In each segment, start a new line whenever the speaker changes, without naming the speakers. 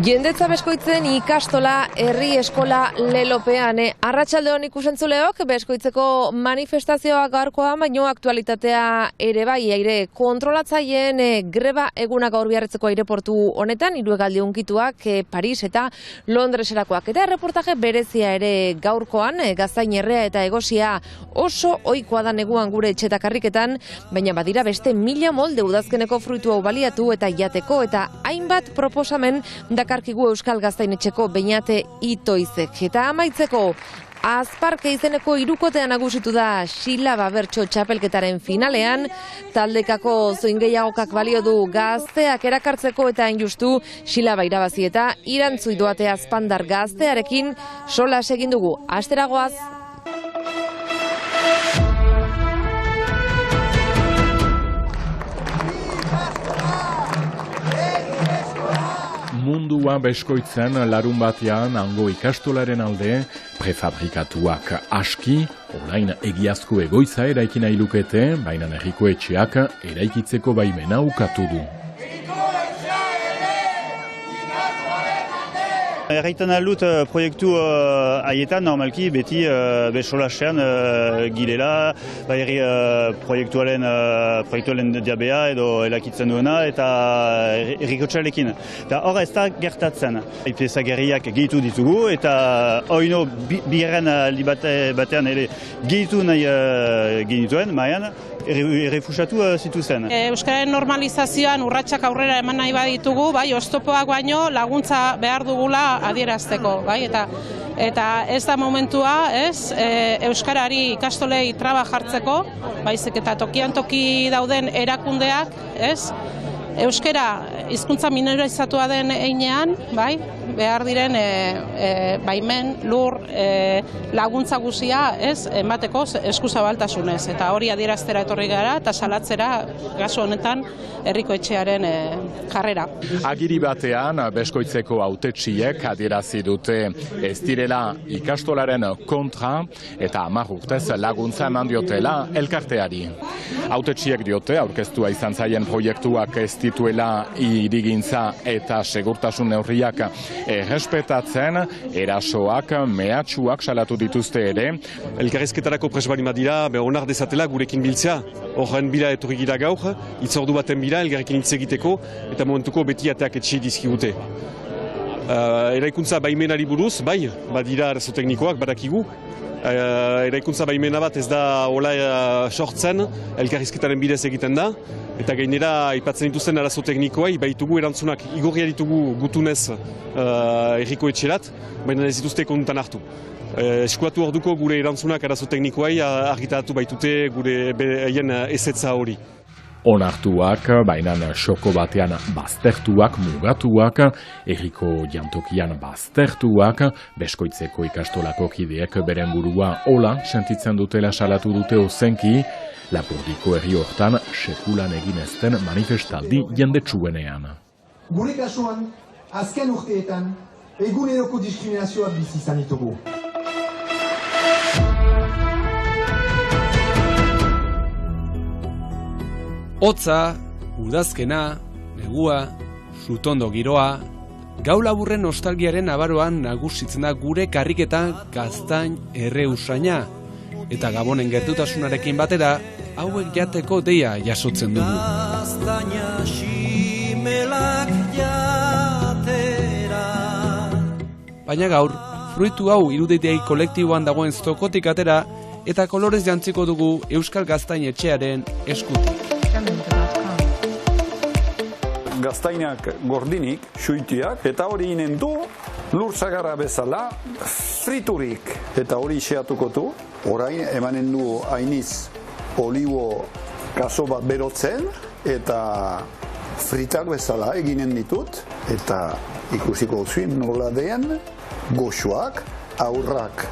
Jendetza Beskoitzen ikastola herri eskola lelopean. Arratsaldeon ikusentzuleok, Beskoitzeko manifestazioa gaurkoa, baino aktualitatea ere bai, aire kontrolatzaileen greba eguna gaur biarritzeko aireportu honetan, hiru hegaldi hunkituak Paris eta Londreserakoak. Eta erreportaje berezia ere gaurkoan, Gaztain errea eta egosia oso ohikoa da neguan gure etxetakarriketan, baina badira beste 1000 molde udazkeneko fruitu hau baliatu eta jateko, eta hainbat proposamen dakarkigu Euskal Gaztainetxeko Beñate Itoizek. Eta amaitzeko, Azparke izeneko hirukotean nagusitu da Xilaba bertso txapelketaren finalean, taldekako zoingeiagokak balio du gazteak erakartzeko eta injustu Xilaba irabazi eta irantzui doate Azpandar gaztearekin solas egin dugu. Asteragoaz.
Mundua Beskoitzen larun batean hango ikastolaren alde prefabrikatuak aski, orain egiazko egoitza eraiki nahi lukete, baina herriko etxeak eraikitzeko baimena ukatu du.
Erraiten aldut proiektu haietan normalki beti besolasean girela, herri proiektuaren diabea edo elakitzen duena eta errikotxalekin. Eta hor ez da gertatzen. Ipezagerriak gehitu ditugu eta oino biherren aldi batean ere gehitu nahi genituen, maian errefusatu zituzen.
Euskararen normalizazioan urratsak aurrera eman nahi baditugu, bai, oztopoak baino laguntza behar dugula adierazteko, bai, eta ez da momentua, ez, euskarari ikastolei traba jartzeko, baizik eta tokian toki dauden erakundeak, ez, euskara hizkuntza minorizatua den heinean, bai, behar diren baimen, lur, laguntza guzia, ez, emateko eskuzabaltasunez, eta hori adieraztera etorri gara eta salatzera gaso honetan herriko etxearen jarrera.
Agiri batean Beskoitzeko hautetsiek adierazi dute ez direla ikastolaren kontra eta 10 urtez laguntza eman diotela elkarteari. Hautetsiek diote aurkeztua izan zaien proiektuak ez dituela hirigintza eta segurtasun neurriak errespetatzen, erasoak, mehatxuak salatu dituzte ere.
Elkarrizketarako prest bali madira, onar dezatela gurekin biltzea. Horren bila etorri gira gaur, itzordu baten bila, elgarrekin hitz egiteko, eta momentuko beti ateak etxe dizkigute. Eraikuntza baimenari buruz, bai, badira arazo teknikoak, badakigu. Eraikuntza baimena bat ez da hola sortzen, elkarrizketaren bidez egiten da, eta gainera aipatzen dituzten arazo teknikoai, baitugu erantzunak igorria ditugu gutunez herriko etxerat, baina ez dituzte kontutan hartu. Eskuatu orduko gure erantzunak arazo teknikoai argitaratu baitute gure haien ezetza hori.
Onartuak, baina xoko batean baztertuak, mugatuak, herriko jantokian baztertuak, Beskoitzeko ikastolako kideek beren burua hola sentitzen dutela salatu dute ozenki, Lapurdiko herri hortan sekulan egin ezten manifestaldi jendetsuenean.
Gure kasuan, azken urteetan, eguneroko diskriminazioa bizi izan ditugu.
Hotza, udazkena, negua, sutondo giroa, gau laburren nostalgiaren nabaroan nagusitzen da gure karriketan Gaztain erre usaina, eta Gabonen gertutasunarekin batera, hauek jateko deia jasotzen dugu. Baina gaur, fruitu hau iruditei kolektiboan dagoen zokotik atera, eta kolorez jantziko dugu Euskal Gaztain etxearen eskutik.
Gaztainak gordinik, xuitiak, eta hori inen du lur zagarra bezala friturik. Eta hori xeatuko du, orain emanen du hainiz olibo kaso bat berotzen, eta fritak bezala eginen ditut, eta ikusiko zuen nola den, goxoak, aurrak,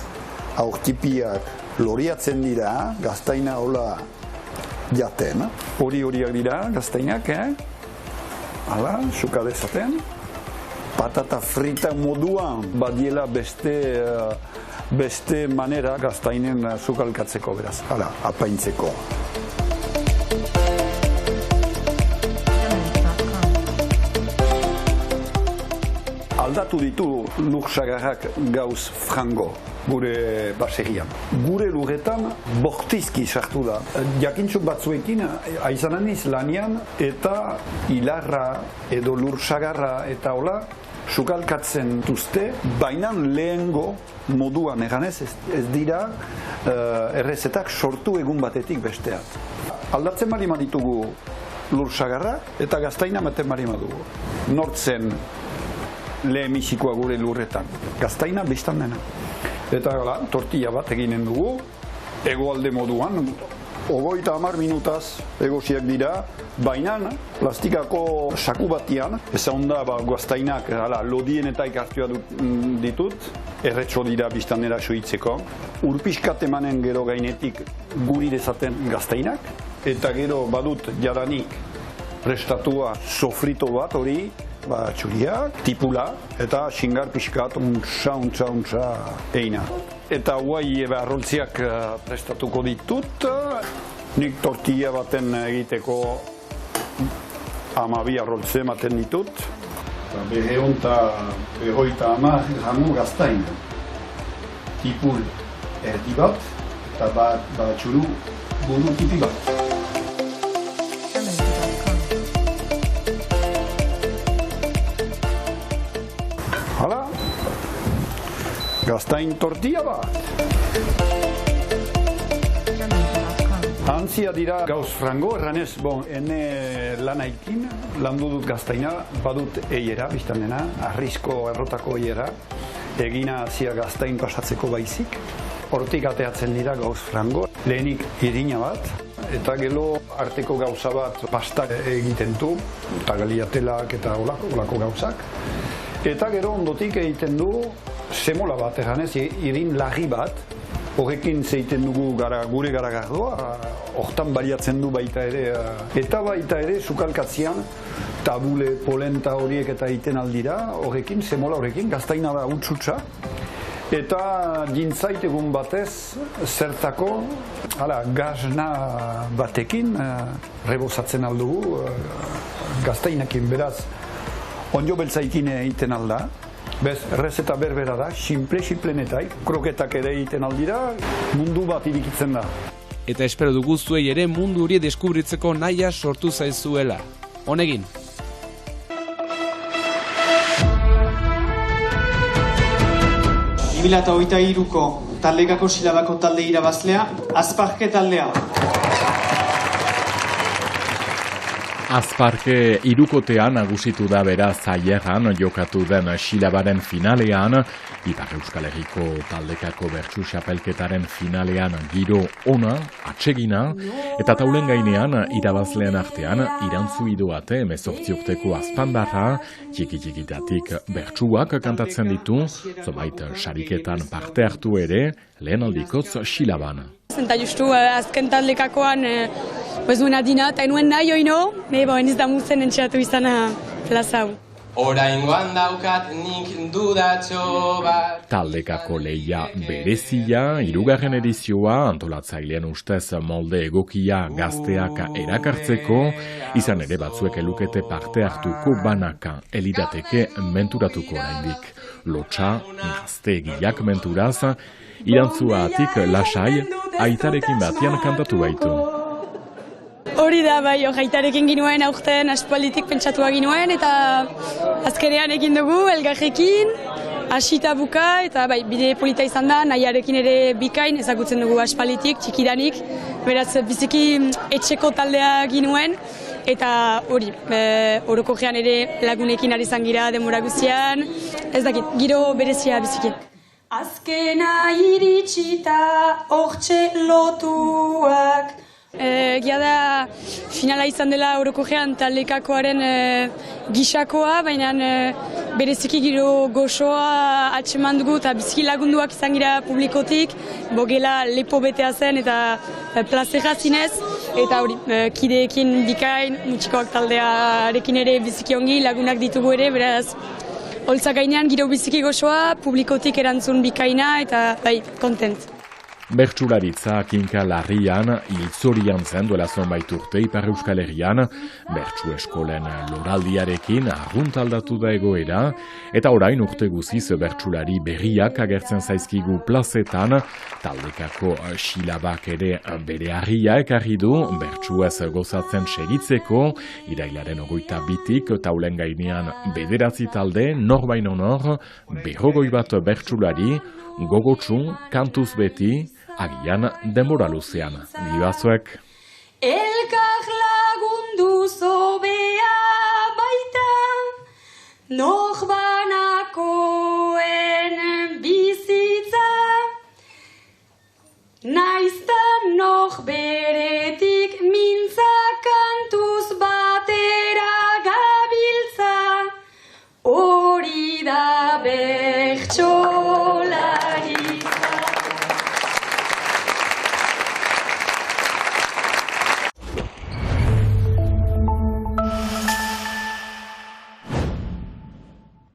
aurtipiak loriatzen dira, Gaztaina hola jaten. Horiak dira, Gaztainak, hala, suka dezaten. Patata frita moduan badiela beste manera Gaztainen sukalkatzeko, beraz, hala, apaintzeko. aldatu ditu lursagarrak gauz frango gure baserrian. Gure lurretan bortizki sartu da. Jakintxuk batzuekin aizanan lanian eta hilarra edo lursagarra eta hola sukalkatzen duzte, baina lehengo moduan eganez ez dira errezetak sortu egun batetik besteat. Aldatzen bali ditugu lursagarra eta gaztaina maten bali dugu. Nortzen lehenbizikoa gure lurretan. Gaztaina biztan dena. Eta tortilla bat eginen dugu, hegoalde moduan, 30 minutaz egosiak dira, baina plastikako saku batian, ez onda gaztainak lodienetaik hartua ditut, erretxo dira biztanera soitzeko. Urpiskat emanen gero gainetik guri dezaten gaztainak, eta gero badut jadanik prestatua sofrito bat hori, txuriak, tipula, eta xingar pixkat untsa eina. Eta guai arroltziak prestatuko ditut, nik tortilla baten egiteko 12 arroltze ematen ditut. 250 gramo gaztain. Tipul erdi bat, eta txuru buru tipi bat. Hala, gaztain tortilla bat. Antzia dira gauz frango, erranez, ene lanaikin, landu dut gaztaina, badut eiera, biztan dena, arrizko errotako eiera, egina zia gaztain pasatzeko baizik. Hortik ateatzen dira gauz frango, lehenik irina bat, eta gero arteko gauza bat pasta egiten du, eta galiatelak eta olako gauzak. Eta gero ondotik egiten du semola bat, eganez, irin larri bat, horrekin zeiten dugu gure garagardoa, hortan baliatzen du baita ere, eta baita ere sukalkatzean, tabule, polenta horiek eta egiten aldira, horrekin, semola horrekin, gaztaina da utzutsa, eta jintzait egun batez zertako gazna batekin rebozatzen aldugu gaztainakin, beraz, onjo beltzaikin egiten alda. Bez, errezeta berbera da, simple-simplenetaik, kroketak ere egiten aldira, mundu bat irikitzen da.
Eta espero dugu zuei ere mundu hori deskubritzeko nahia sortu zaizuela. Honegin.
Eta 2023ko taldekako silabako talde irabazlea, Azparke taldea.
Azparke hirukotean nagusitu da beraz ailegan jokatu den silabaren finalean, Ipar Euskal Herriko taldekako bertsu xapelketaren finalean giro ona, atsegina, eta taulen gainean irabazleen artean irantzu idoate 18 urteko azpandarra, txiki-txikitatik bertsuak kantatzen ditu, zobait sariketan parte hartu ere, lehen aldikotz silaban.
Eta justu azken taldekakoan ez duena dina, eta nuen nahi oino, ez da muzen entxatu izan plaza hau.
Oraingoan daukat nik dudatxo bat.
Taldekako lehia berezia, 3. edizioa, antolatzailean ustez molde egokia gazteak erakartzeko, izan ere batzuek elukete parte hartuko banaka elidateke menturatuko oraindik. Lotxa, gaztegiak menturaz, irantzuatik lasai, aitarekin batian kantatu baitu.
Hori da, bai, aitarekin ginuen aurten aspalditik pentsatua ginuen, eta azkenean egin dugu, elgarrekin, hasita buka, eta bai, bide polita izan da, nahiarekin ere bikain, ezagutzen dugu aspalditik, txikidanik, beraz biziki etxeko taldea ginuen, eta hori, orokorrean ere lagunekin ari izan gira demora guztian, ez dakit, giro berezia biziki.
Azkena iritsita hortxe lotuak.
Egia da finala izan dela orokorrean taldekakoaren gisakoa, baina bereziki giro goxoa atseman dugu eta biziki lagunduak izan gira publikotik, bogela lepo betea zen eta plazera zinez, eta hori, kideekin bikain, mutxikoak taldearekin ere biziki ongi lagunak ditugu ere, beraz holtza gainean giro biziki goxoa, publikotik erantzun bikaina eta bai, kontent.
Bertsularitza kinka larrian, hiltzorian zen duela zonbait urte Ipar Euskal Herrian, bertsu eskolen loraldiarekin arrunt aldatu da egoera, eta orain urte guziz bertsulari berriak agertzen zaizkigu plazetan, taldekako xilabak ere bere harria ekarri du, bertsuez gozatzen segitzeko, irailaren 22tik taulen gainean 9 talde, norbaino nor, 40 bat bertsulari, gogotsu, kantuz beti, agian denbora luzean. Gibazuek.
Elkar lagundu zobea baita, norbanakoen bizitza, naizta